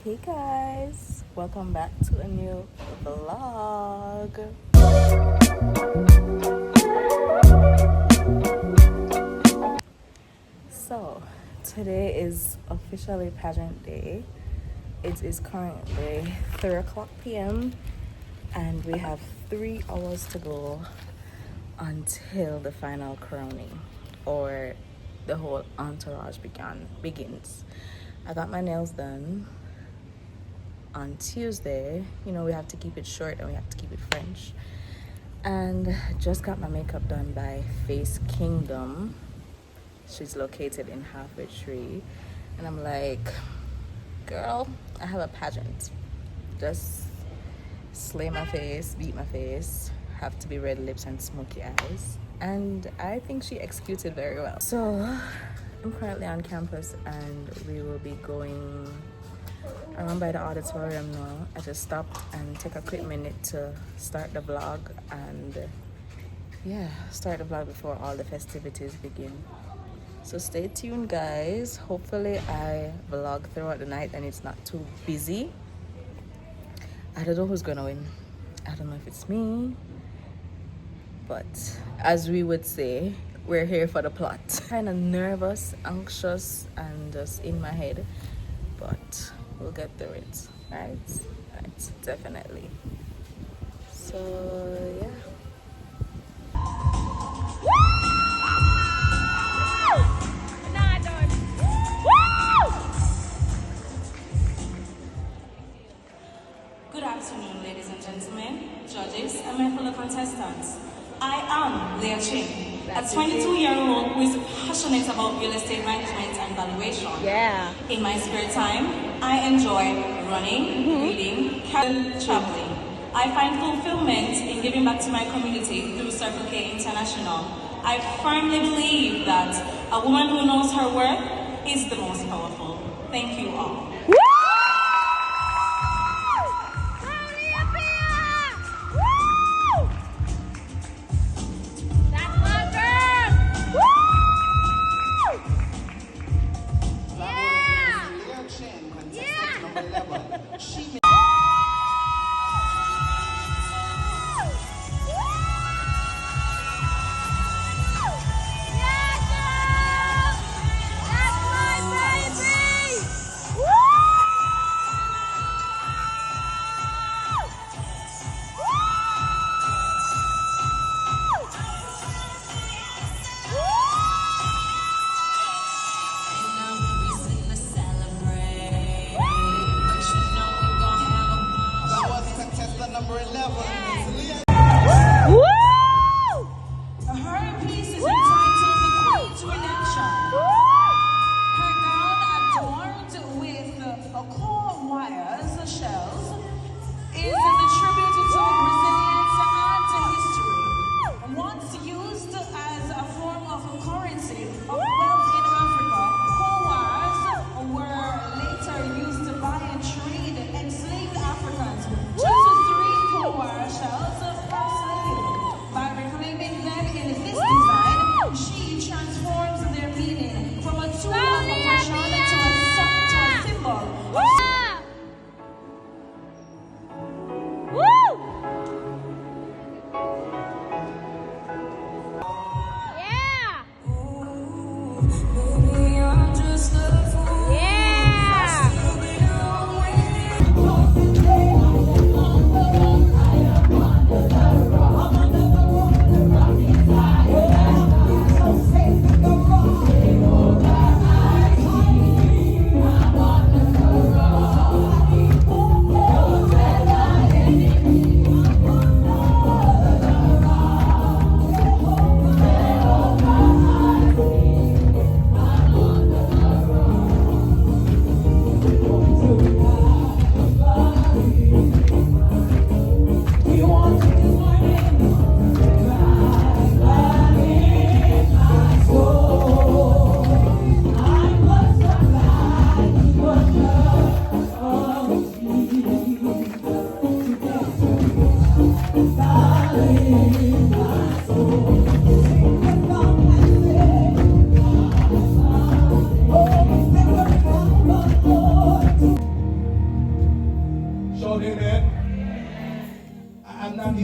Hey guys, welcome back to a new vlog. So today is officially pageant day. It is currently 3 o'clock p.m. and we have 3 hours to go until the final crowning, or the whole entourage begins. I got my nails done on Tuesday. You know, we have to keep it short and we have to keep it French. And just got my makeup done by Face Kingdom. She's located in Halfway Tree. And I'm like, girl, I have a pageant. Just slay my face, beat my face, have to be red lips and smoky eyes. And I think she executed very well. So I'm currently on campus and we will be going around by the auditorium now. I just stopped and take a quick minute to start the vlog and start the vlog before all the festivities begin. So stay tuned guys. Hopefully I vlog throughout the night and it's not too busy. I don't know who's gonna win. I don't know if it's me, but as we would say, we're here for the plot. Kind of nervous, anxious, and just in my head, but we'll get through it, right? Right, definitely. So yeah. Good afternoon, ladies and gentlemen, judges, and my fellow contestants. I am Leah Ching, a 22-year-old who is passionate about real estate management and valuation. Yeah. In my spare time, I enjoy running, reading, traveling. I find fulfillment in giving back to my community through Circle K International. I firmly believe that a woman who knows her worth is the most powerful. Thank you all.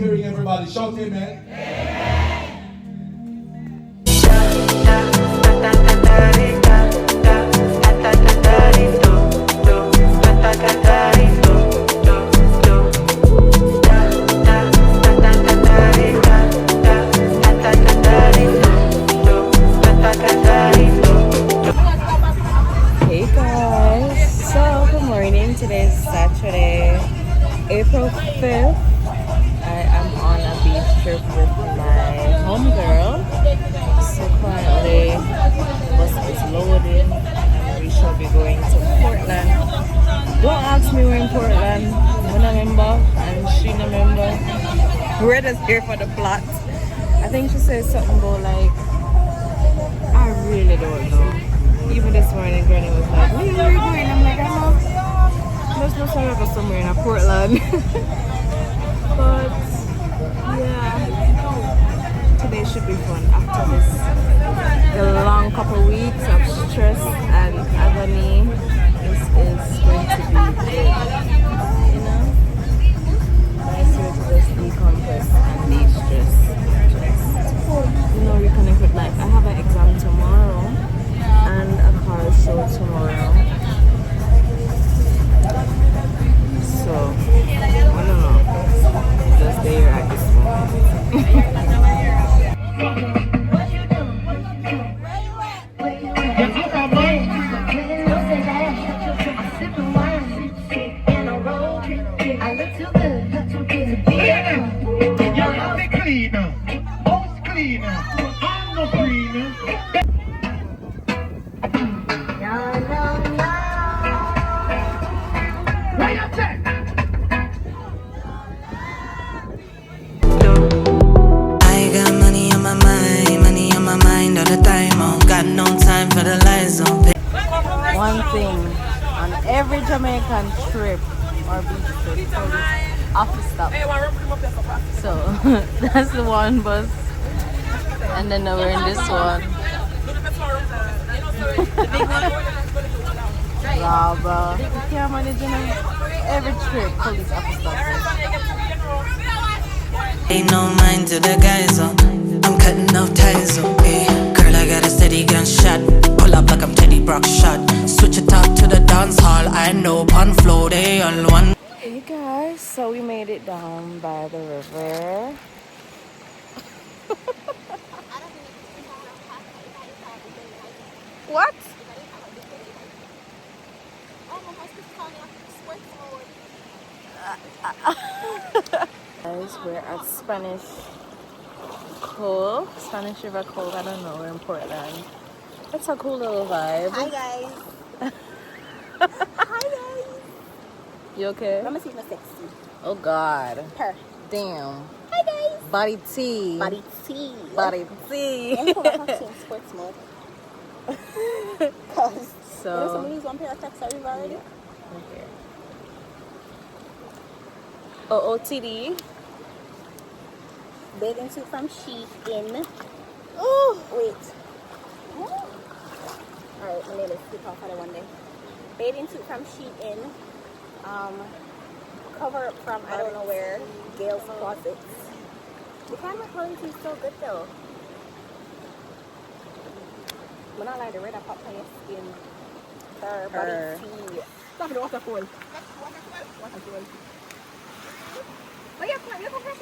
hearing everybody. Shout amen. Hey guys, so good morning. Today is Saturday, April 5th. I am on a beach trip with my homegirl. So currently, the bus is loading and we shall be going to Portland. Don't ask me we're in Portland. I'm a member and she a member. We're just here for the plot. I think she said something about like, I really don't know. Even this morning, Granny was like, where are you going? I'm like, I know. There's no sign of somewhere in Portland. But, yeah. Today should be fun after this. The long couple weeks of stress and agony. This is going to be good. You know? Nice way to just decompress and de-stress. Just, you know, reconnect with life. I have an exam tomorrow. And a car show tomorrow. So, I don't know. Just there at this moment. One thing on every Jamaican trip or beach trip, office stop. So that's the one bus, and then we're in this one. Wow, bro, you can't manage every trip police office stop. Ain't no mind to the guys, I'm cutting off ties, girl, I got a steady gunshot. Pull up like I'm Teddy Brock shot. Switch it up to the dance hall. I know pun flow, they all one. Hey guys, so we made it down by the river. What? Guys, we're at Spanish River Cove. I don't know, we're in Portland. It's a cool little vibe. Hi guys. Hi guys. You okay? I'm gonna see my sexy. Oh God. Her. Damn. Hi guys. Body tea. Body tea. Body tea. I'm gonna have some sports mode. Cause So. you know some of these one pair of texts that we've already. Okay. OOTD. Bathing suit from Chic in. Oh wait. Alright, my name is sleep off for the one day. Bathing suit from Chic in. Cover up from I don't know where. Gail's Closets. The camera quality is so good though. I'm not like the red pop on your skin. Her body tea. Stop the waterfall. Waterfall.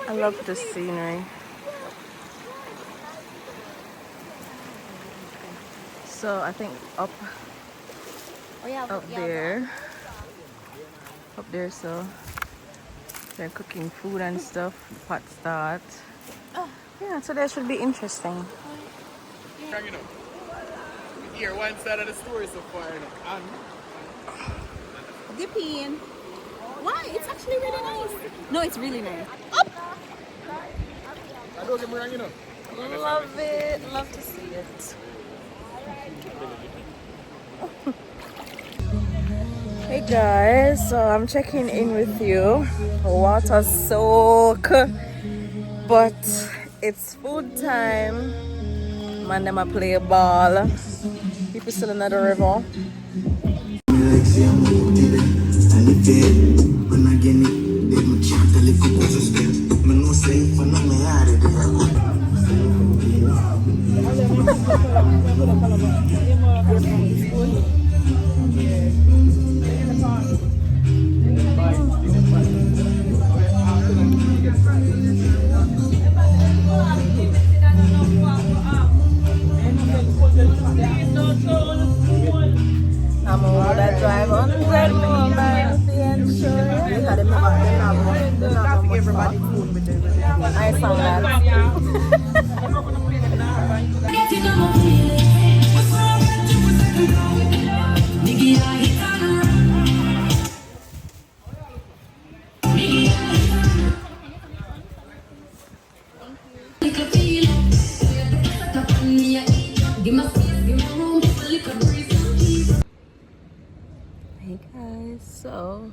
I love the scenery. So I think up there, so they're cooking food and stuff, pot start. Yeah, so that should be interesting. You know, here one side of the story so far, you know, and Dipping. Why? It's actually really nice. No, it's really nice. Up! I don't get me wrong, you know. Love it. Love to see it. Hey guys, so I'm checking in with you. Water soak, but it's food time. Man, them a play ball. People still in the river. When I get it, they my chant, I live for 500 moments, the insurance. Later, them have much Everybody more. food with them. I sang that. Hey guys, so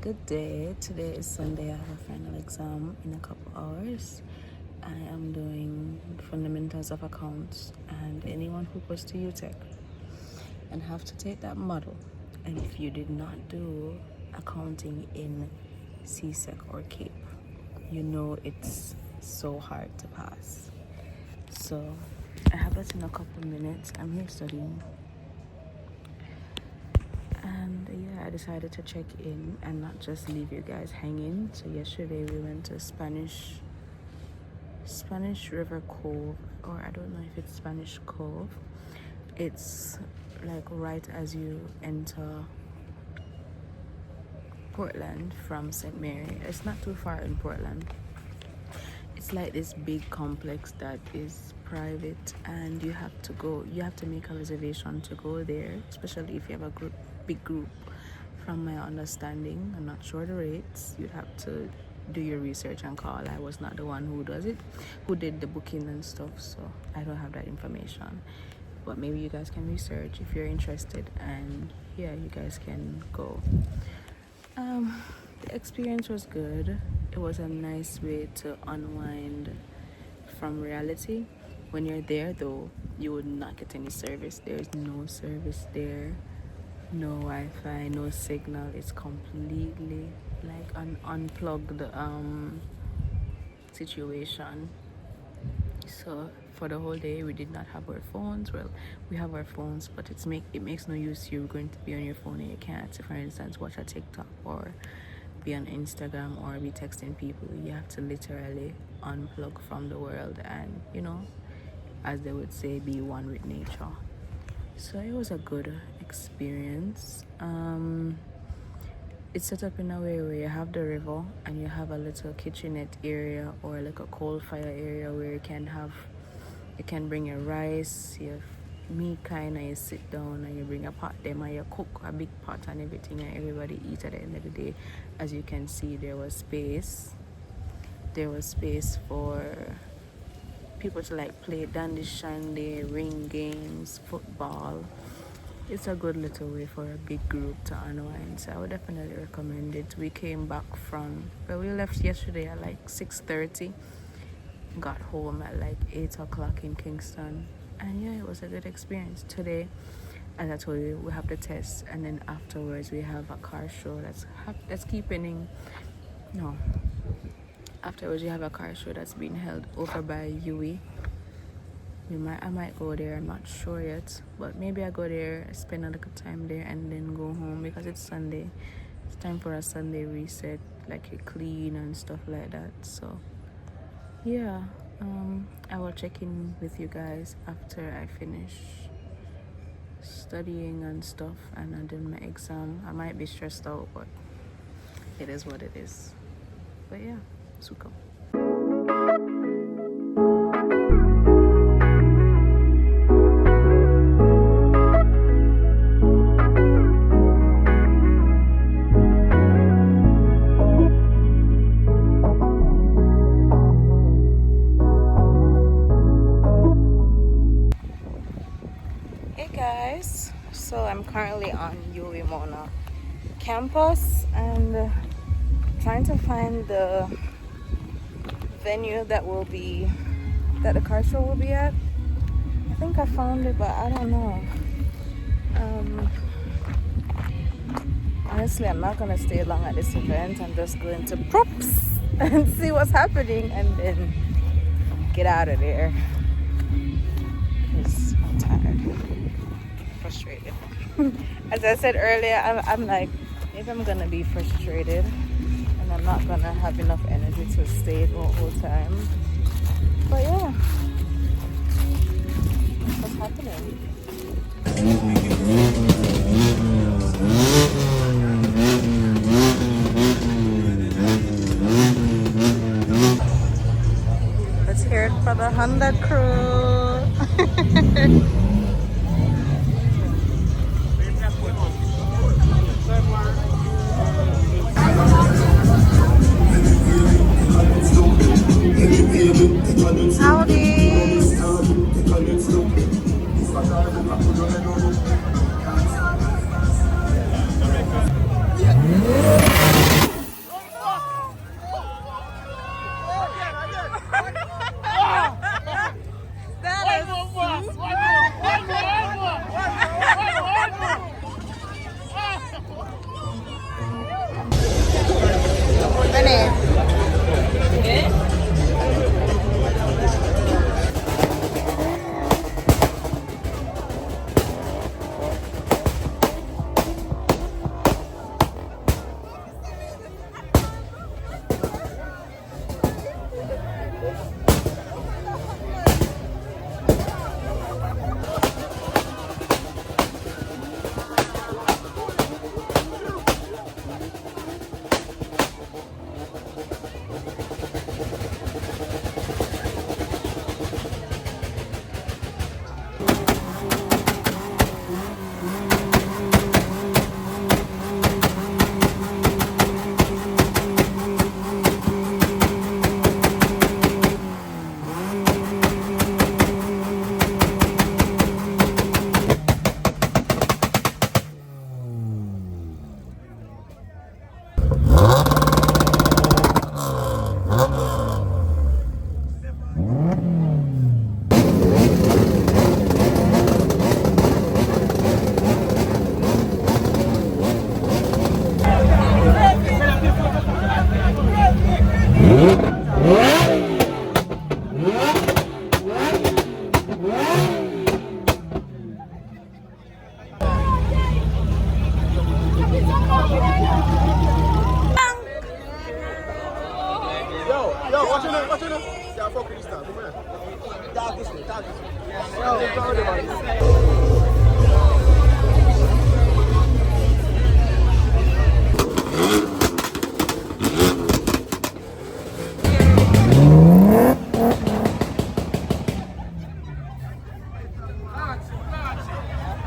good day. Today is Sunday. I have a final exam in a couple hours. I am doing fundamentals of accounts, and anyone who goes to UTECH and have to take that model, and if you did not do accounting in CSEC or CAPE, you know it's so hard to pass. So I have that in a couple minutes. I'm here studying. And yeah, I decided to check in and not just leave you guys hanging. So yesterday we went to Spanish River Cove, or I don't know if it's Spanish Cove. It's like right as you enter Portland from St. Mary. It's not too far in Portland. It's like this big complex that is private, and you have to make a reservation to go there, especially if you have a big group. From my understanding, I'm not sure the rates. You'd have to do your research and call. I was not the one who did the booking and stuff, so I don't have that information. But maybe you guys can research if you're interested, and yeah, you guys can go. The experience was good. It was a nice way to unwind from reality. When you're there though, you would not get any service. There's no service there, no Wi-Fi, no signal. It's completely like an unplugged situation. So for the whole day we did not have our phones. Well, we have our phones, but it makes no use. You're going to be on your phone and you can't, for instance, watch a TikTok or be on Instagram or be texting people. You have to literally unplug from the world and, as they would say, be one with nature. So it was a good experience. It's set up in a way where you have the river and you have a little kitchenette area or like a coal fire area where you can bring your rice, your meat kind, and you sit down and you bring a pot them and you cook a big pot and everything, and everybody eat at the end of the day. As you can see, there was space for people to like play dandy shandy, ring games, football. It's a good little way for a big group to unwind, so I would definitely recommend it. We came back we left yesterday at like 6:30, got home at like 8 o'clock in Kingston, and yeah, it was a good experience. Today, as I told you, we have the test, and then afterwards we have a car show afterwards we have a car show that's being held over by UWI. I might go there, I'm not sure yet, but maybe I go there, spend a little time there, and then go home because it's Sunday. It's time for a Sunday reset, like you clean and stuff like that. So yeah, I will check in with you guys after I finish studying and stuff and I do my exam. I might be stressed out, but it is what it is. But yeah, suko. So I'm currently on UWI Mona campus and trying to find the venue that the car show will be at. I think I found it, but I don't know. Honestly, I'm not gonna stay long at this event. I'm just going to props and see what's happening and then get out of there because I'm tired, frustrated. As I said earlier, I'm like, if I'm gonna be frustrated and I'm not gonna have enough energy to stay the whole time. But yeah, what's happening? 100 crew.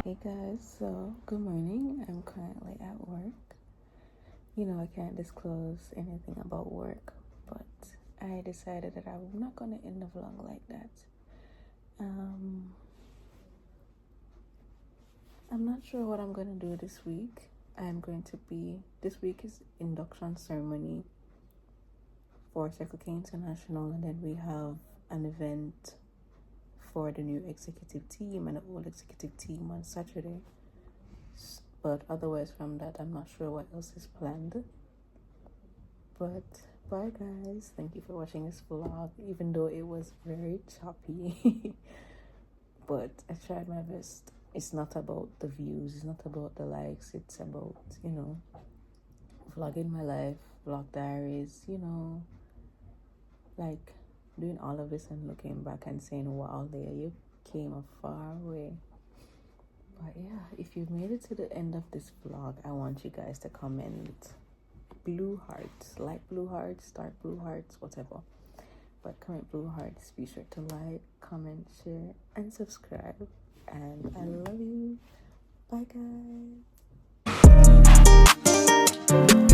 Hey guys, so good morning. I'm currently at work. You know, I can't disclose anything about work, but I decided that I'm not going to end the vlog like that. I'm not sure what I'm going to do this week. This week is induction ceremony for Circle K International, and then we have an event for the new executive team and the old executive team on Saturday. But otherwise from that, I'm not sure what else is planned. But bye guys, thank you for watching this vlog, even though it was very choppy. But I tried my best. It's not about the views, it's not about the likes, it's about, you know, vlogging my life, vlog diaries, you know, like doing all of this and looking back and saying, wow, there you came a far way. But yeah, if you've made it to the end of this vlog, I want you guys to comment blue hearts, light blue hearts, dark blue hearts, whatever. But comment blue hearts. Be sure to like, comment, share, and subscribe. And I love you. Bye guys.